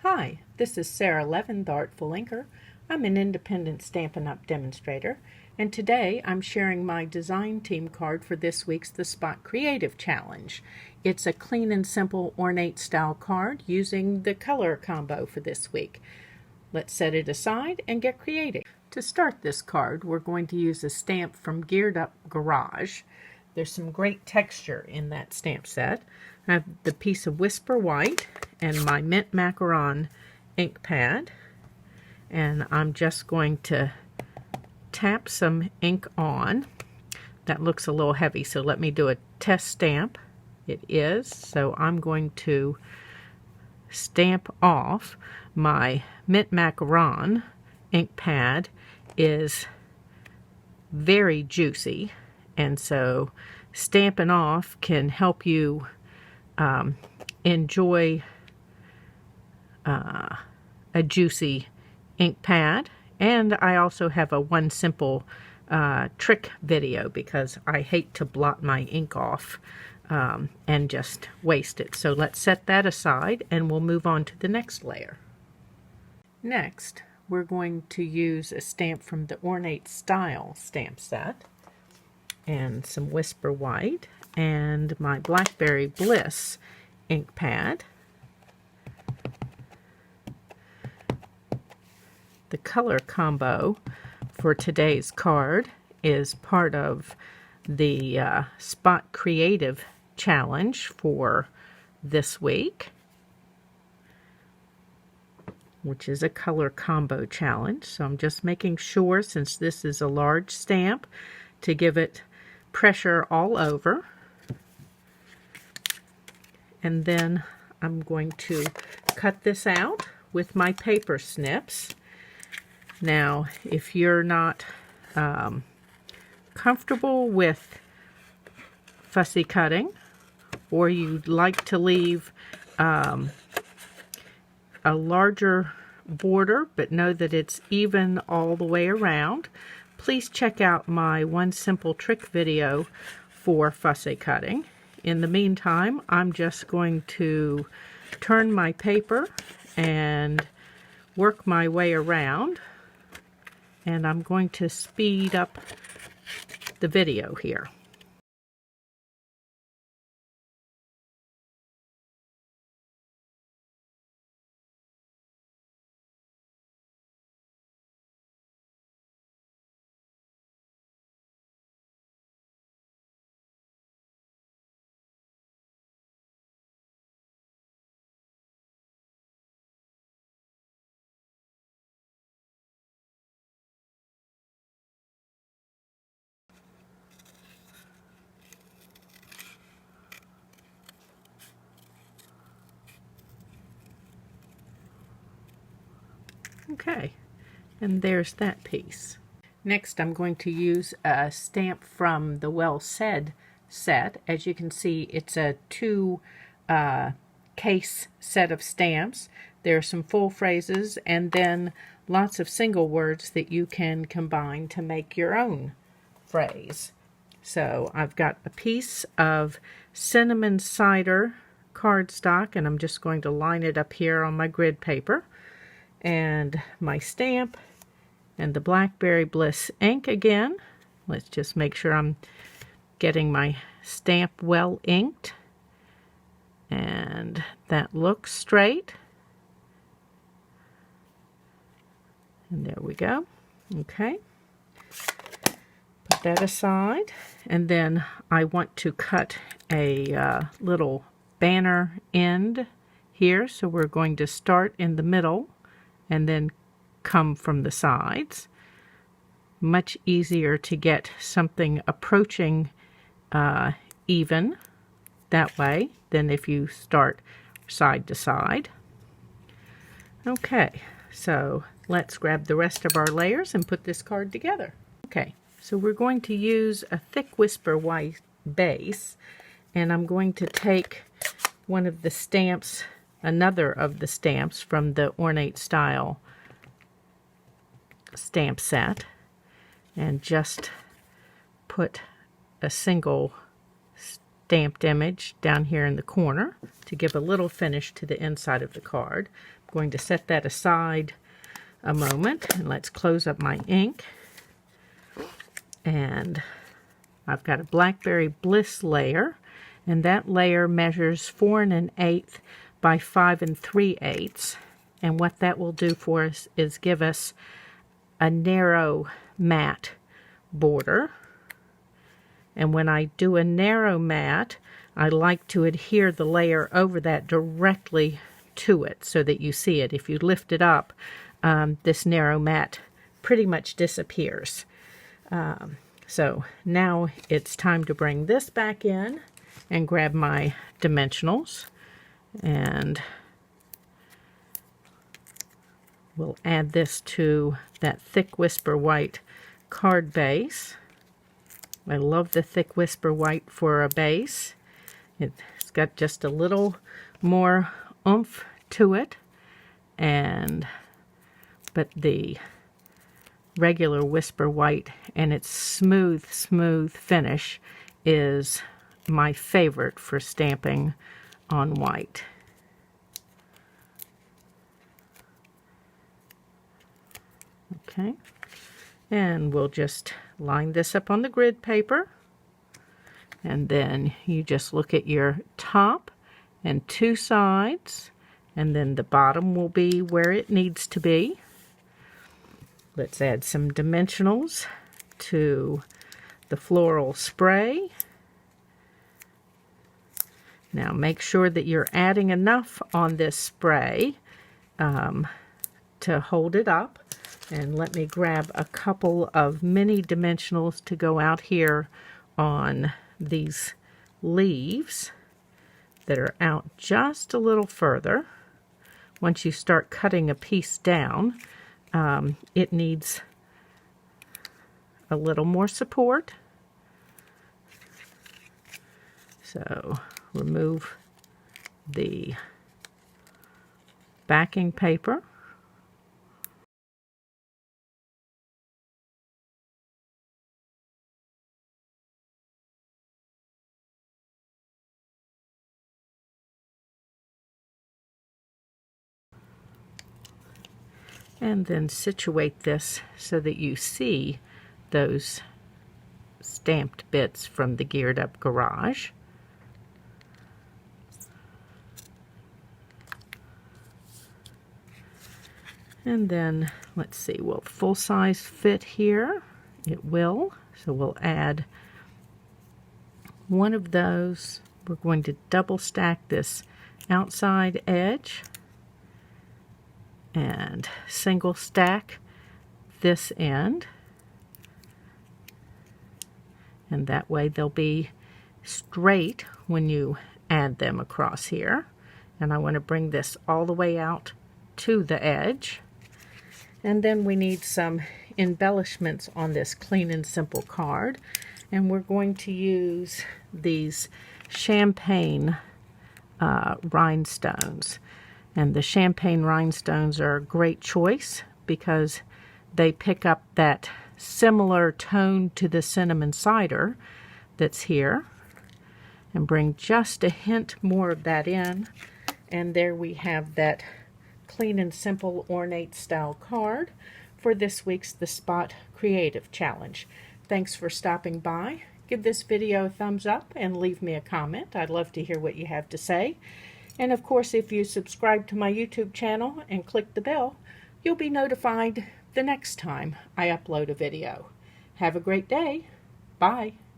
Hi, this is Sara Levin, the Artful Inker. I'm an independent Stampin' Up! Demonstrator, and today I'm sharing my design team card for this week's The Spot Creative Challenge. It's a clean and simple ornate style card using the color combo for this week. Let's set it aside and get creative. To start this card, we're going to use a stamp from Geared Up Garage. There's some great texture in that stamp set. I have the piece of Whisper White and my Mint Macaron ink pad, and I'm just going to tap some ink on. That looks a little heavy, so let me do a test stamp. It is, so I'm going to stamp off. My Mint Macaron ink pad is very juicy, and so stamping off can help you enjoy a juicy ink pad. And I also have a one simple trick video because I hate to blot my ink off and just waste it. So let's set that aside and we'll move on to the next layer. Next, we're going to use a stamp from the Ornate Style stamp set and some Whisper White and my Blackberry Bliss ink pad. The color combo for today's card is part of the Spot Creative Challenge for this week, which is a color combo challenge. So I'm just making sure, since this is a large stamp, to give it pressure all over. And then I'm going to cut this out with my paper snips. Now, if you're not comfortable with fussy cutting, or you'd like to leave a larger border but know that it's even all the way around, please check out my one simple trick video for fussy cutting. In the meantime, I'm just going to turn my paper and work my way around, and I'm going to speed up the video here. Okay, and there's that piece. Next, I'm going to use a stamp from the Well Said set. As you can see, it's a two case set of stamps. There are some full phrases and then lots of single words that you can combine to make your own phrase. So I've got a piece of cinnamon cider cardstock, and I'm just going to line it up here on my grid paper. And my stamp and the Blackberry Bliss ink again. Let's just make sure I'm getting my stamp well inked, and that looks straight. And there we go. Okay, put that aside, and then I want to cut a little banner end here, so we're going to start in the middle and then come from the sides. Much easier to get something approaching even that way than if you start side to side. Okay, so let's grab the rest of our layers and put this card together. Okay, so we're going to use a thick Whisper White base, and I'm going to take one of the stamps, another of the stamps from the Ornate Style stamp set, and just put a single stamped image down here in the corner to give a little finish to the inside of the card. going to set that aside a moment, and let's close up my ink. And I've got a Blackberry Bliss layer, and that layer measures 4 1/8 by 5 3/8. And what that will do for us is give us a narrow matte border. And when I do a narrow matte, I like to adhere the layer over that directly to it so that you see it. If you lift it up, this narrow matte pretty much disappears. So now it's time to bring this back in and grab my dimensionals, and we'll add this to that Thick Whisper White card base. I love the Thick Whisper White for a base. It's got just a little more oomph to it, but the regular Whisper White and its smooth finish is my favorite for stamping on white. Okay, and we'll just line this up on the grid paper, and then you just look at your top and 2 sides, and then the bottom will be where it needs to be. Let's add some dimensionals to the floral spray. Now make sure that you're adding enough on this spray to hold it up. And let me grab a couple of mini dimensionals to go out here on these leaves that are out just a little further. Once you start cutting a piece down, it needs a little more support. So remove the backing paper. And then situate this so that you see those stamped bits from the Geared Up Garage. And then, let's see, will full size fit here? It will. So we'll add one of those. We're going to double stack this outside edge and single stack this end, and that way they'll be straight when you add them across here. And I want to bring this all the way out to the edge. And then we need some embellishments on this clean and simple card, and we're going to use these champagne rhinestones. And the champagne rhinestones are a great choice because they pick up that similar tone to the cinnamon cider that's here, and bring just a hint more of that in. And there we have that clean and simple ornate style card for this week's The Spot Creative Challenge. Thanks for stopping by. Give this video a thumbs up and leave me a comment. I'd love to hear what you have to say. And of course, if you subscribe to my YouTube channel and click the bell, you'll be notified the next time I upload a video. Have a great day. Bye.